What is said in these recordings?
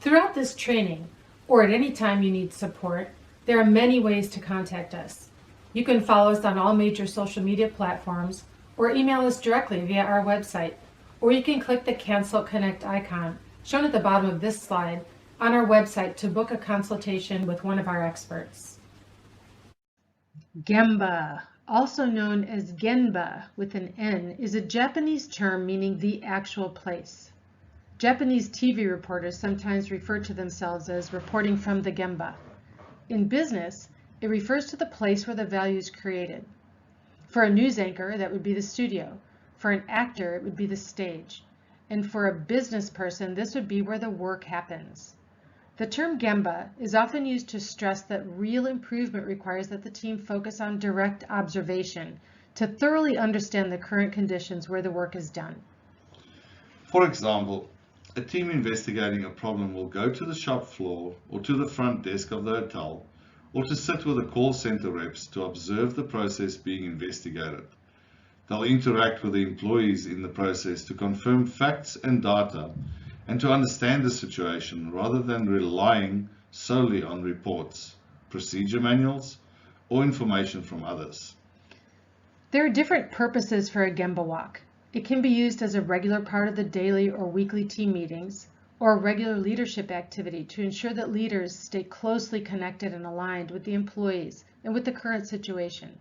Throughout this training, or at any time you need support, there are many ways to contact us. You can follow us on all major social media platforms or email us directly via our website, or you can click the Cancel Connect icon shown at the bottom of this slide on our website to book a consultation with one of our experts. Gemba, also known as Genba with an N, is a Japanese term meaning the actual place. Japanese TV reporters sometimes refer to themselves as reporting from the Gemba. In business, it refers to the place where the value is created. For a news anchor, that would be the studio. For an actor, it would be the stage. And for a business person, this would be where the work happens. The term Gemba is often used to stress that real improvement requires that the team focus on direct observation to thoroughly understand the current conditions where the work is done. For example, a team investigating a problem will go to the shop floor or to the front desk of the hotel or to sit with the call center reps to observe the process being investigated. They'll interact with the employees in the process to confirm facts and data and to understand the situation rather than relying solely on reports, procedure manuals, or information from others. There are different purposes for a Gemba walk. It can be used as a regular part of the daily or weekly team meetings, or a regular leadership activity to ensure that leaders stay closely connected and aligned with the employees and with the current situation.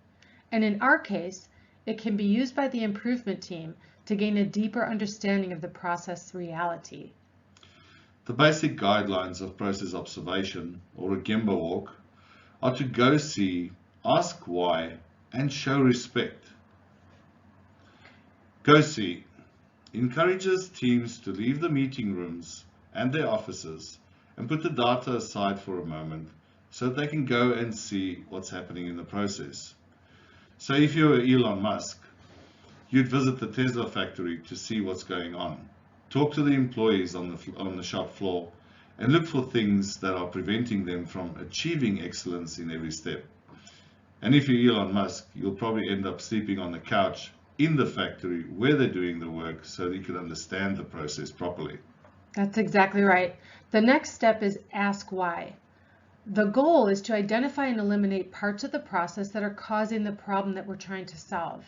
And in our case, it can be used by the improvement team to gain a deeper understanding of the process reality. The basic guidelines of process observation, or a Gemba walk, are to go see, ask why, and show respect. Go see encourages teams to leave the meeting rooms and their offices and put the data aside for a moment so that they can go and see what's happening in the process. So if you're Elon Musk, you'd visit the Tesla factory to see what's going on, talk to the employees on the shop floor, and look for things that are preventing them from achieving excellence in every step. And if you're Elon Musk, you'll probably end up sleeping on the couch in the factory where they're doing the work so that you can understand the process properly. That's exactly right. The next step is ask why. The goal is to identify and eliminate parts of the process that are causing the problem that we're trying to solve.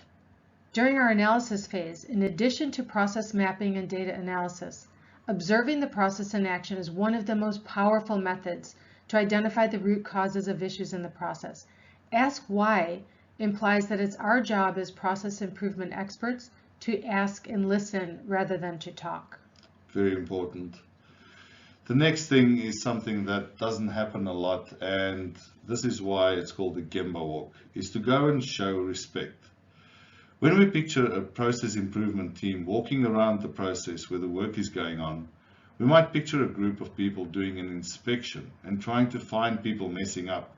During our analysis phase, in addition to process mapping and data analysis, observing the process in action is one of the most powerful methods to identify the root causes of issues in the process. Ask why implies that it's our job as process improvement experts to ask and listen rather than to talk. Very important. The next thing is something that doesn't happen a lot, and this is why it's called the Gemba walk, is to go and show respect. When we picture a process improvement team walking around the process where the work is going on, we might picture a group of people doing an inspection and trying to find people messing up,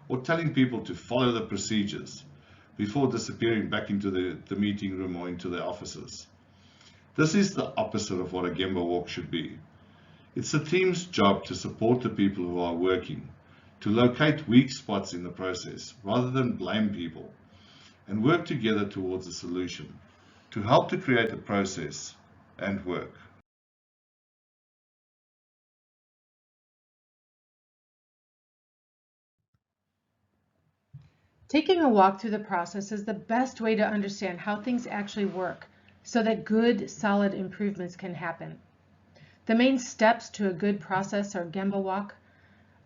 or telling people to follow the procedures before disappearing back into the meeting room or into their offices. This is the opposite of what a Gemba walk should be. It's the team's job to support the people who are working, to locate weak spots in the process rather than blame people, and work together towards a solution to help to create a process and work. Taking a walk through the process is the best way to understand how things actually work so that good, solid improvements can happen. The main steps to a good process or Gemba walk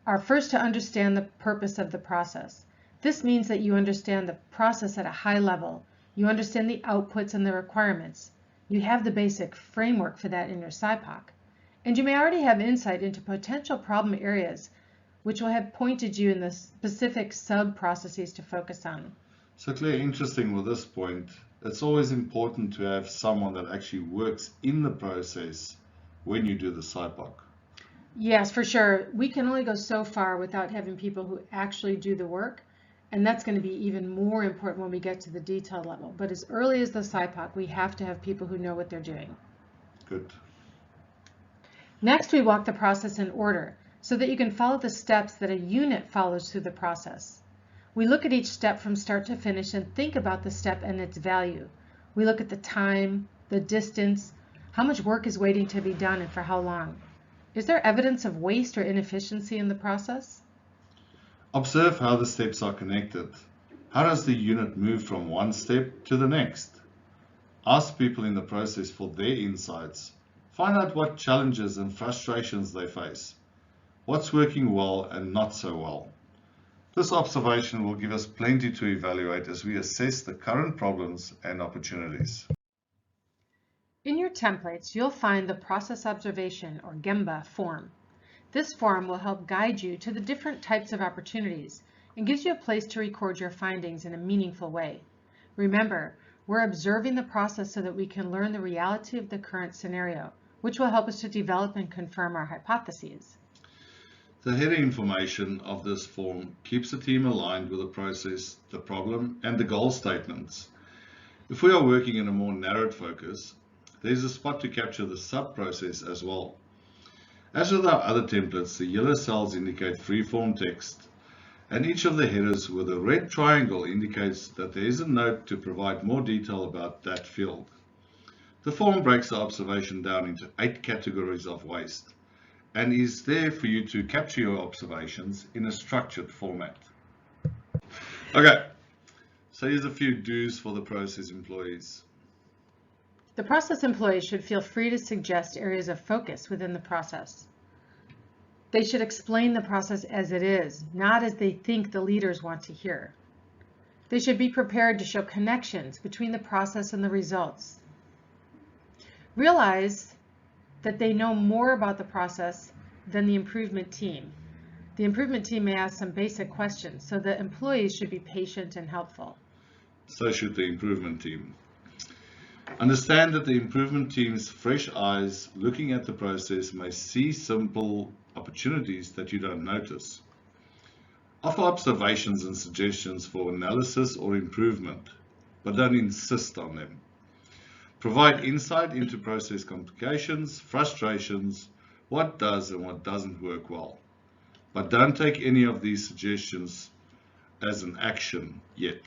are first to understand the purpose of the process. This means that you understand the process at a high level. You understand the outputs and the requirements. You have the basic framework for that in your SIPOC. And you may already have insight into potential problem areas which will have pointed you in the specific sub-processes to focus on. So Claire, interesting with this point, it's always important to have someone that actually works in the process when you do the SIPOC. Yes, for sure. We can only go so far without having people who actually do the work, and that's going to be even more important when we get to the detail level. But as early as the SIPOC, we have to have people who know what they're doing. Good. Next, we walk the process in order so that you can follow the steps that a unit follows through the process. We look at each step from start to finish and think about the step and its value. We look at the time, the distance, how much work is waiting to be done and for how long. Is there evidence of waste or inefficiency in the process? Observe how the steps are connected. How does the unit move from one step to the next? Ask people in the process for their insights. Find out what challenges and frustrations they face. What's working well and not so well. This observation will give us plenty to evaluate as we assess the current problems and opportunities. In your templates, you'll find the process observation or Gemba form. This form will help guide you to the different types of opportunities and gives you a place to record your findings in a meaningful way. Remember, we're observing the process so that we can learn the reality of the current scenario, which will help us to develop and confirm our hypotheses. The header information of this form keeps the team aligned with the process, the problem, and the goal statements. If we are working in a more narrowed focus, there's a spot to capture the sub-process as well. As with our other templates, the yellow cells indicate free-form text, and each of the headers with a red triangle indicates that there is a note to provide more detail about that field. The form breaks the observation down into 8 categories of waste, and is there for you to capture your observations in a structured format. Okay, so here's a few do's for the process employees. The process employees should feel free to suggest areas of focus within the process. They should explain the process as it is, not as they think the leaders want to hear. They should be prepared to show connections between the process and the results. Realize that they know more about the process than the improvement team. The improvement team may ask some basic questions, so the employees should be patient and helpful. So should the improvement team. Understand that the improvement team's fresh eyes looking at the process may see simple opportunities that you don't notice. Offer observations and suggestions for analysis or improvement, but don't insist on them. Provide insight into process complications, frustrations, what does and what doesn't work well. But don't take any of these suggestions as an action yet.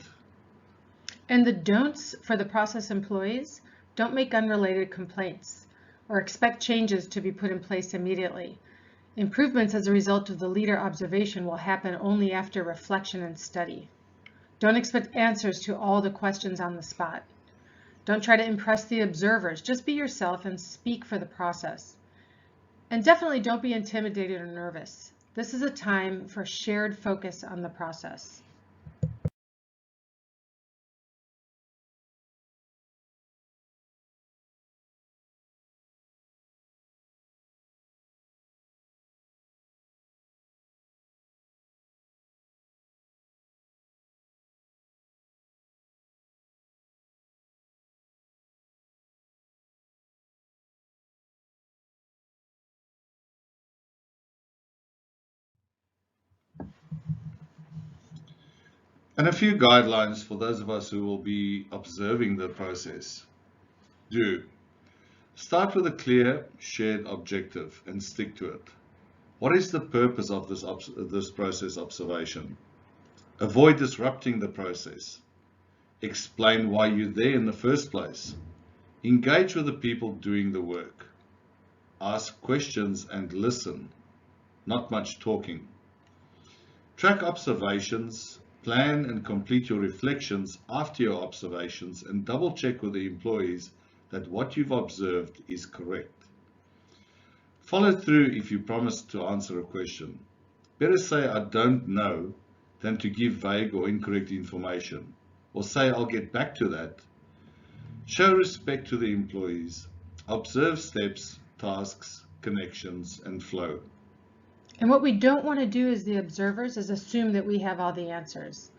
And the don'ts for the process employees: don't make unrelated complaints or expect changes to be put in place immediately. Improvements as a result of the leader observation will happen only after reflection and study. Don't expect answers to all the questions on the spot. Don't try to impress the observers. Just be yourself and speak for the process. And definitely don't be intimidated or nervous. This is a time for shared focus on the process. And a few guidelines for those of us who will be observing the process. Do. Start with a clear, shared objective and stick to it. What is the purpose of this process observation? Avoid disrupting the process. Explain why you're there in the first place. Engage with the people doing the work. Ask questions and listen, not much talking. Track observations, plan and complete your reflections after your observations, and double check with the employees that what you've observed is correct. Follow through if you promised to answer a question. Better say I don't know than to give vague or incorrect information, or say I'll get back to that. Show respect to the employees. Observe steps, tasks, connections, and flow. And what we don't want to do as the observers is assume that we have all the answers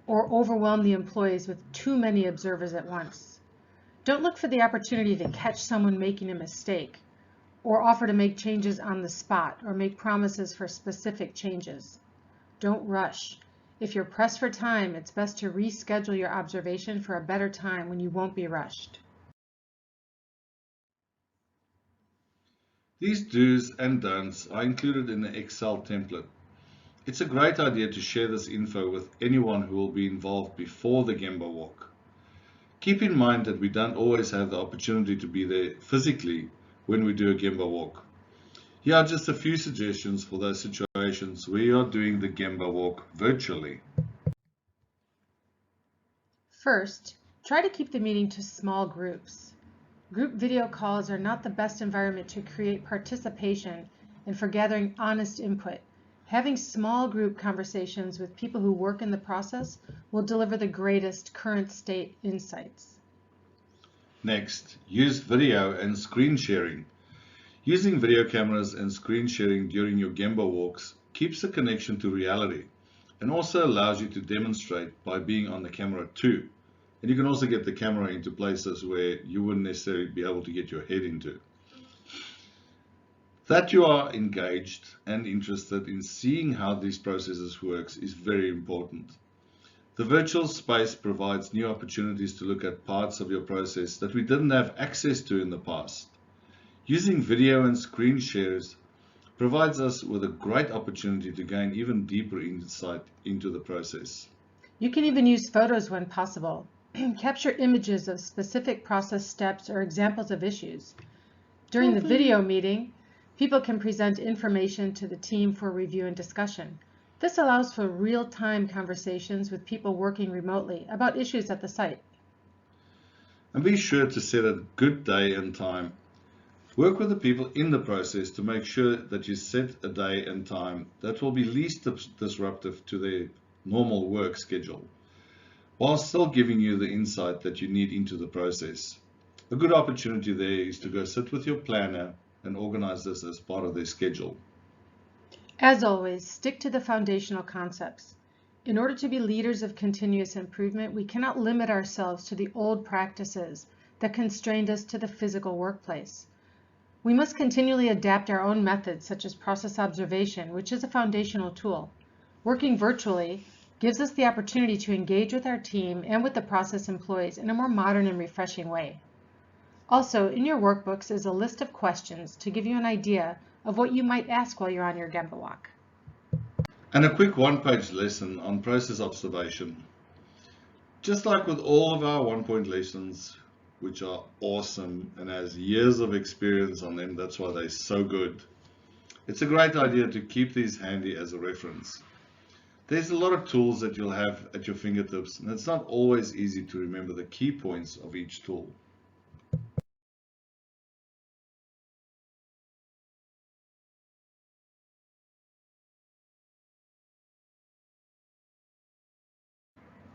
or overwhelm the employees with too many observers at once. Don't look for the opportunity to catch someone making a mistake or offer to make changes on the spot or make promises for specific changes. Don't rush. If you're pressed for time, it's best to reschedule your observation for a better time when you won't be rushed. These do's and don'ts are included in the Excel template. It's a great idea to share this info with anyone who will be involved before the Gemba walk. Keep in mind that we don't always have the opportunity to be there physically when we do a Gemba walk. Here are just a few suggestions for those situations where you are doing the Gemba walk virtually. First, try to keep the meeting to small groups. Group video calls are not the best environment to create participation and for gathering honest input. Having small group conversations with people who work in the process will deliver the greatest current state insights. Next, use video and screen sharing. Using video cameras and screen sharing during your Gemba walks keeps the connection to reality and also allows you to demonstrate by being on the camera too. And you can also get the camera into places where you wouldn't necessarily be able to get your head into. That you are engaged and interested in seeing how these processes work is very important. The virtual space provides new opportunities to look at parts of your process that we didn't have access to in the past. Using video and screen shares provides us with a great opportunity to gain even deeper insight into the process. You can even use photos when possible. Capture images of specific process steps or examples of issues. During the video meeting, people can present information to the team for review and discussion. This allows for real-time conversations with people working remotely about issues at the site. And be sure to set a good day and time. Work with the people in the process to make sure that you set a day and time that will be least disruptive to their normal work schedule, while still giving you the insight that you need into the process. A good opportunity there is to go sit with your planner and organize this as part of their schedule. As always, stick to the foundational concepts. In order to be leaders of continuous improvement, we cannot limit ourselves to the old practices that constrained us to the physical workplace. We must continually adapt our own methods, such as process observation, which is a foundational tool. Working virtually gives us the opportunity to engage with our team and with the process employees in a more modern and refreshing way. Also, in your workbooks is a list of questions to give you an idea of what you might ask while you're on your Gemba walk. And a quick one-page lesson on process observation. Just like with all of our one-point lessons, which are awesome and has years of experience on them, that's why they're so good. It's a great idea to keep these handy as a reference. There's a lot of tools that you'll have at your fingertips, and it's not always easy to remember the key points of each tool.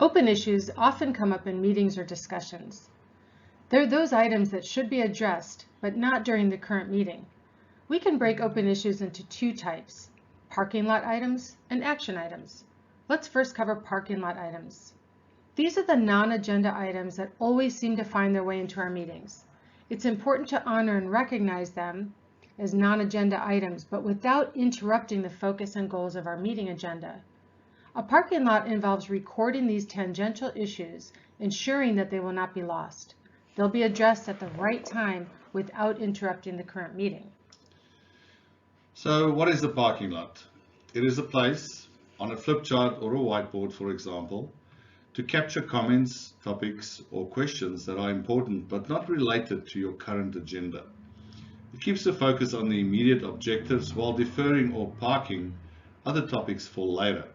Open issues often come up in meetings or discussions. They're those items that should be addressed, but not during the current meeting. We can break open issues into two types: parking lot items and action items. Let's first cover parking lot items. These are the non-agenda items that always seem to find their way into our meetings. It's important to honor and recognize them as non-agenda items, but without interrupting the focus and goals of our meeting agenda. A parking lot involves recording these tangential issues, ensuring that they will not be lost. They'll be addressed at the right time without interrupting the current meeting. So what is a parking lot? It is a place on a flip chart or a whiteboard, for example, to capture comments, topics, or questions that are important but not related to your current agenda. It keeps the focus on the immediate objectives while deferring or parking other topics for later.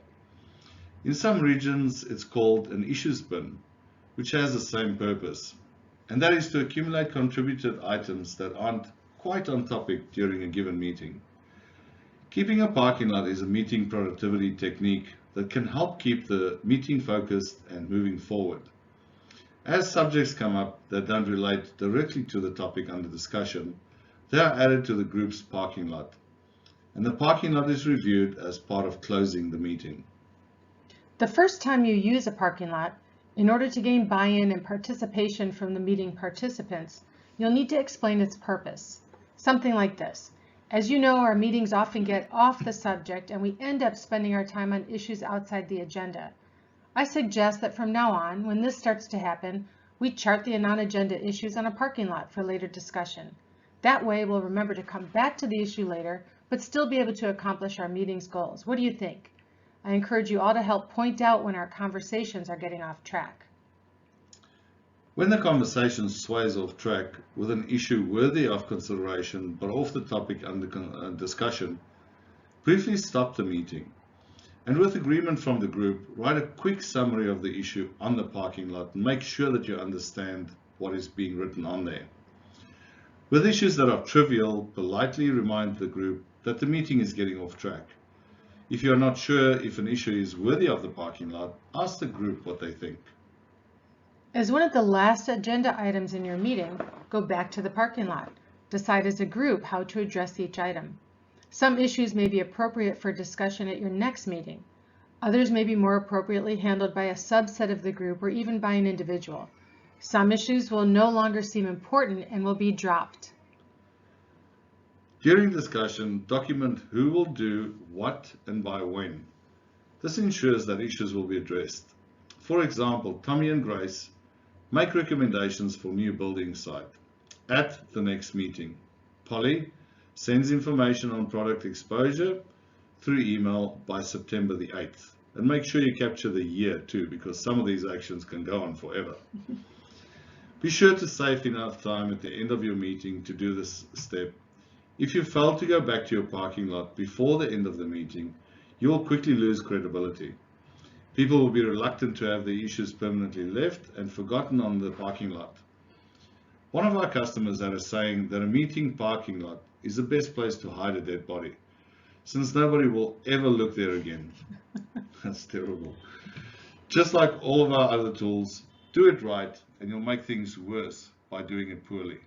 In some regions, it's called an issues bin, which has the same purpose, and that is to accumulate contributed items that aren't quite on topic during a given meeting. Keeping a parking lot is a meeting productivity technique that can help keep the meeting focused and moving forward. As subjects come up that don't relate directly to the topic under discussion, they are added to the group's parking lot, and the parking lot is reviewed as part of closing the meeting. The first time you use a parking lot, in order to gain buy-in and participation from the meeting participants, you'll need to explain its purpose. Something like this: as you know, our meetings often get off the subject and we end up spending our time on issues outside the agenda. I suggest that from now on, when this starts to happen, we chart the non-agenda issues on a parking lot for later discussion. That way, we'll remember to come back to the issue later, but still be able to accomplish our meeting's goals. What do you think? I encourage you all to help point out when our conversations are getting off track. When the conversation sways off track with an issue worthy of consideration but off the topic under discussion, briefly stop the meeting and, with agreement from the group, write a quick summary of the issue on the parking lot and make sure that you understand what is being written on there. With issues that are trivial, politely remind the group that the meeting is getting off track. If you are not sure if an issue is worthy of the parking lot, ask the group what they think. As one of the last agenda items in your meeting, go back to the parking lot. Decide as a group how to address each item. Some issues may be appropriate for discussion at your next meeting. Others may be more appropriately handled by a subset of the group or even by an individual. Some issues will no longer seem important and will be dropped. During discussion, document who will do what and by when. This ensures that issues will be addressed. For example, Tommy and Grace make recommendations for new building site at the next meeting. Polly sends information on product exposure through email by September the 8th. And make sure you capture the year too, because some of these actions can go on forever. Be sure to save enough time at the end of your meeting to do this step. If you fail to go back to your parking lot before the end of the meeting, you will quickly lose credibility. People will be reluctant to have the issues permanently left and forgotten on the parking lot. One of our customers had a saying that a meeting parking lot is the best place to hide a dead body, since nobody will ever look there again. That's terrible. Just like all of our other tools, do it right and you'll make things worse by doing it poorly.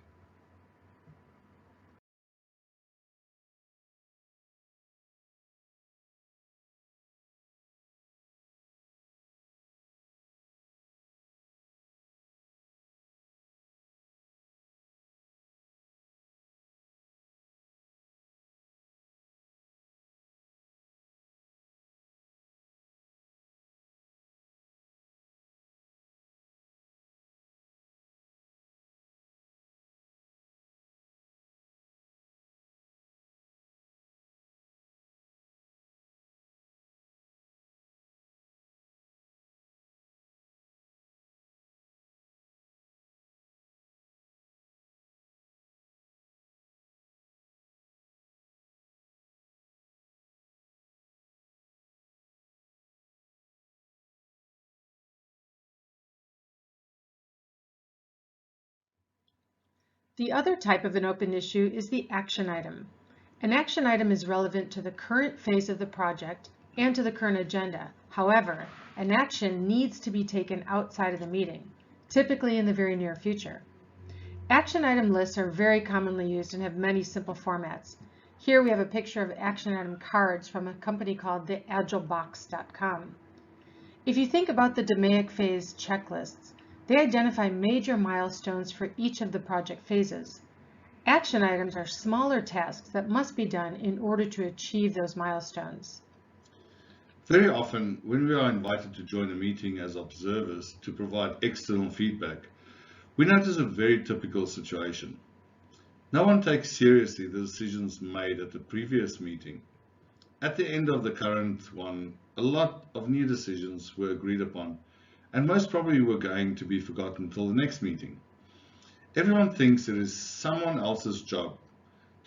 The other type of an open issue is the action item. An action item is relevant to the current phase of the project and to the current agenda. However, an action needs to be taken outside of the meeting, typically in the very near future. Action item lists are very commonly used and have many simple formats. Here we have a picture of action item cards from a company called theagilebox.com. If you think about the DMAIC phase checklists, they identify major milestones for each of the project phases. Action items are smaller tasks that must be done in order to achieve those milestones. Very often, when we are invited to join a meeting as observers to provide external feedback, we notice a very typical situation. No one takes seriously the decisions made at the previous meeting. At the end of the current one, a lot of new decisions were agreed upon, and most probably were going to be forgotten until the next meeting. Everyone thinks it is someone else's job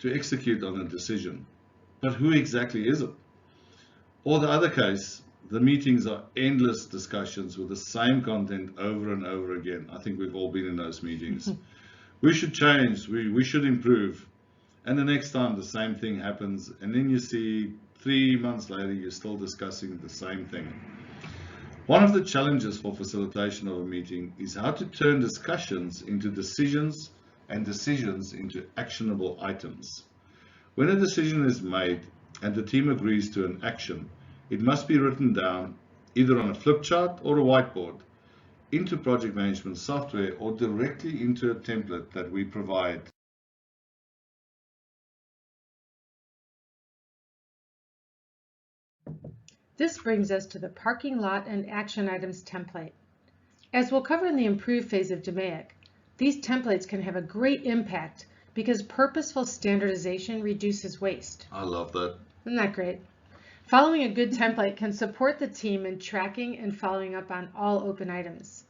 to execute on a decision, but who exactly is it? Or the other case, the meetings are endless discussions with the same content over and over again. I think we've all been in those meetings. We should change, we should improve. And the next time the same thing happens, and then you see 3 months later you're still discussing the same thing. One of the challenges for facilitation of a meeting is how to turn discussions into decisions and decisions into actionable items. When a decision is made and the team agrees to an action, it must be written down either on a flip chart or a whiteboard, into project management software, or directly into a template that we provide. This brings us to the parking lot and action items template. As we'll cover in the improved phase of DMAIC, these templates can have a great impact because purposeful standardization reduces waste. I love that. Isn't that great? Following a good template can support the team in tracking and following up on all open items.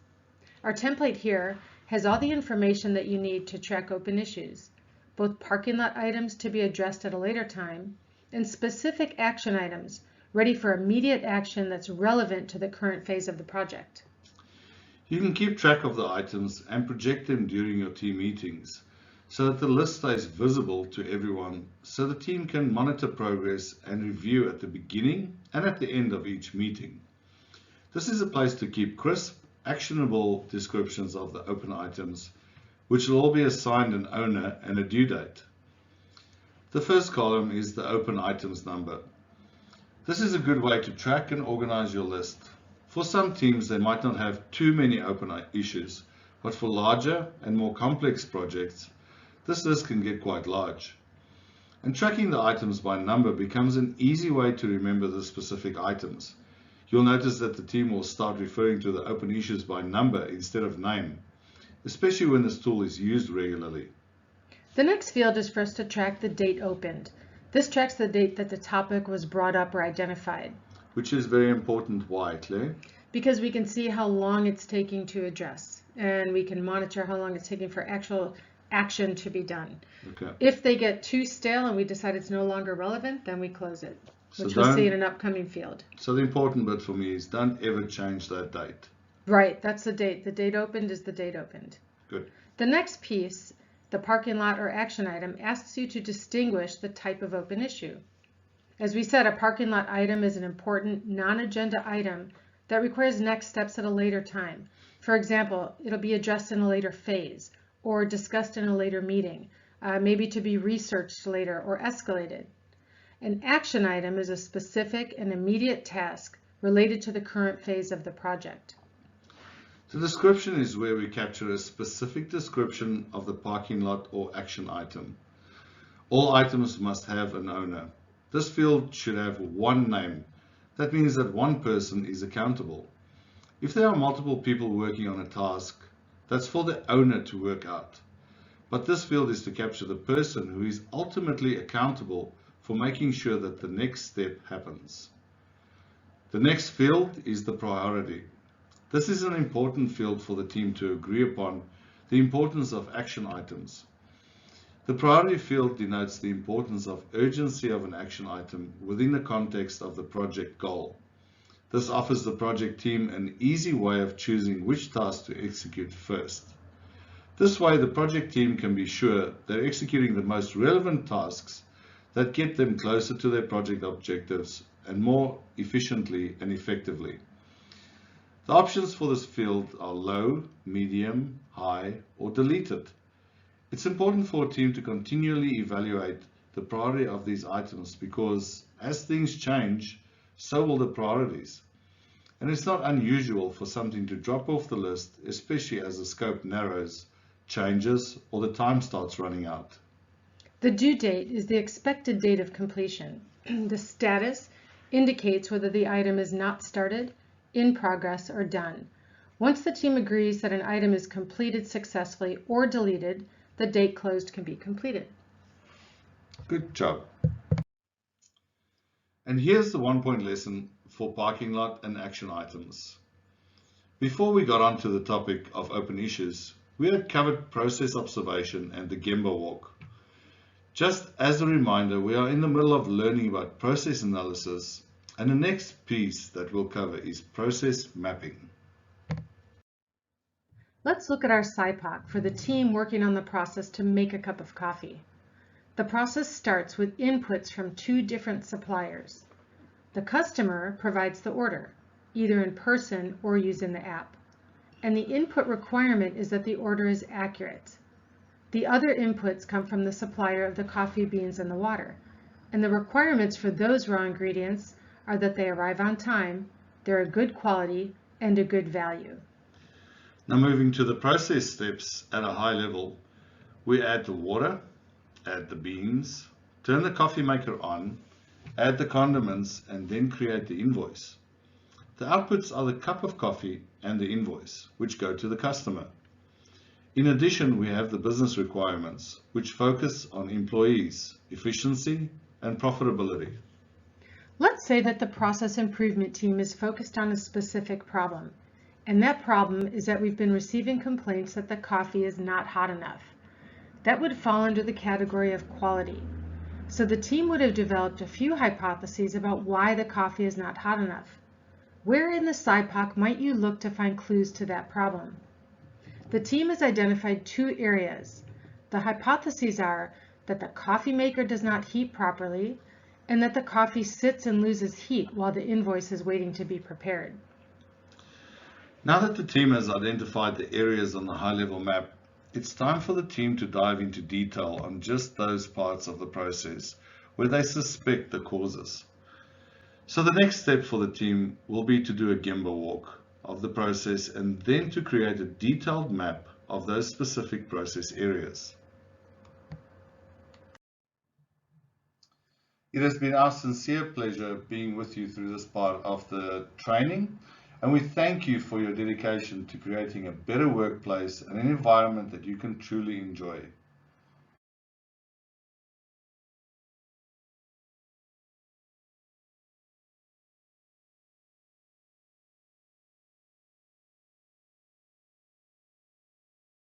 Our template here has all the information that you need to track open issues, both parking lot items to be addressed at a later time, and specific action items ready for immediate action that's relevant to the current phase of the project. You can keep track of the items and project them during your team meetings so that the list stays visible to everyone, so the team can monitor progress and review at the beginning and at the end of each meeting. This is a place to keep crisp, actionable descriptions of the open items, which will all be assigned an owner and a due date. The first column is the open items number. This is a good way to track and organize your list. For some teams, they might not have too many open issues, but for larger and more complex projects, this list can get quite large. And tracking the items by number becomes an easy way to remember the specific items. You'll notice that the team will start referring to the open issues by number instead of name, especially when this tool is used regularly. The next field is for us to track the date opened. This tracks the date that the topic was brought up or identified. Which is very important. Why, Claire? Because we can see how long it's taking to address, and we can monitor how long it's taking for actual action to be done. Okay. If they get too stale and we decide it's no longer relevant, then we close it, which we'll see in an upcoming field. So the important bit for me is don't ever change that date. Right, that's the date. The date opened is the date opened. Good. The next piece, the parking lot or action item, asks you to distinguish the type of open issue. As we said, a parking lot item is an important non-agenda item that requires next steps at a later time. For example, it'll be addressed in a later phase or discussed in a later meeting, maybe to be researched later or escalated. An action item is a specific and immediate task related to the current phase of the project. The description is where we capture a specific description of the parking lot or action item. All items must have an owner. This field should have one name. That means that one person is accountable. If there are multiple people working on a task, that's for the owner to work out. But this field is to capture the person who is ultimately accountable for making sure that the next step happens. The next field is the priority. This is an important field for the team to agree upon the importance of action items. The priority field denotes the importance of urgency of an action item within the context of the project goal. This offers the project team an easy way of choosing which task to execute first. This way, the project team can be sure they're executing the most relevant tasks that get them closer to their project objectives and more efficiently and effectively. The options for this field are low, medium, high, or deleted. It's important for a team to continually evaluate the priority of these items because as things change, so will the priorities. And it's not unusual for something to drop off the list, especially as the scope narrows, changes, or the time starts running out. The due date is the expected date of completion. The status indicates whether the item is not started, in progress, or done. Once the team agrees that an item is completed successfully or deleted, the date closed can be completed. Good job. And here's the one-point lesson for parking lot and action items. Before we got onto the topic of open issues, we had covered process observation and the Gemba walk. Just as a reminder, we are in the middle of learning about process analysis, and the next piece that we'll cover is process mapping. Let's look at our SIPOC for the team working on the process to make a cup of coffee. The process starts with inputs from two different suppliers. The customer provides the order, either in person or using the app. And the input requirement is that the order is accurate. The other inputs come from the supplier of the coffee beans and the water. And the requirements for those raw ingredients are that they arrive on time, they're a good quality, and a good value. Now moving to the process steps at a high level, we add the water, add the beans, turn the coffee maker on, add the condiments, and then create the invoice. The outputs are the cup of coffee and the invoice, which go to the customer. In addition, we have the business requirements, which focus on employees, efficiency, and profitability. Let's say that the process improvement team is focused on a specific problem. And that problem is that we've been receiving complaints that the coffee is not hot enough. That would fall under the category of quality. So the team would have developed a few hypotheses about why the coffee is not hot enough. Where in the SIPOC might you look to find clues to that problem? The team has identified two areas. The hypotheses are that the coffee maker does not heat properly and that the coffee sits and loses heat while the invoice is waiting to be prepared. Now that the team has identified the areas on the high-level map, it's time for the team to dive into detail on just those parts of the process where they suspect the causes. So the next step for the team will be to do a Gemba walk of the process and then to create a detailed map of those specific process areas. It has been our sincere pleasure being with you through this part of the training, and we thank you for your dedication to creating a better workplace and an environment that you can truly enjoy.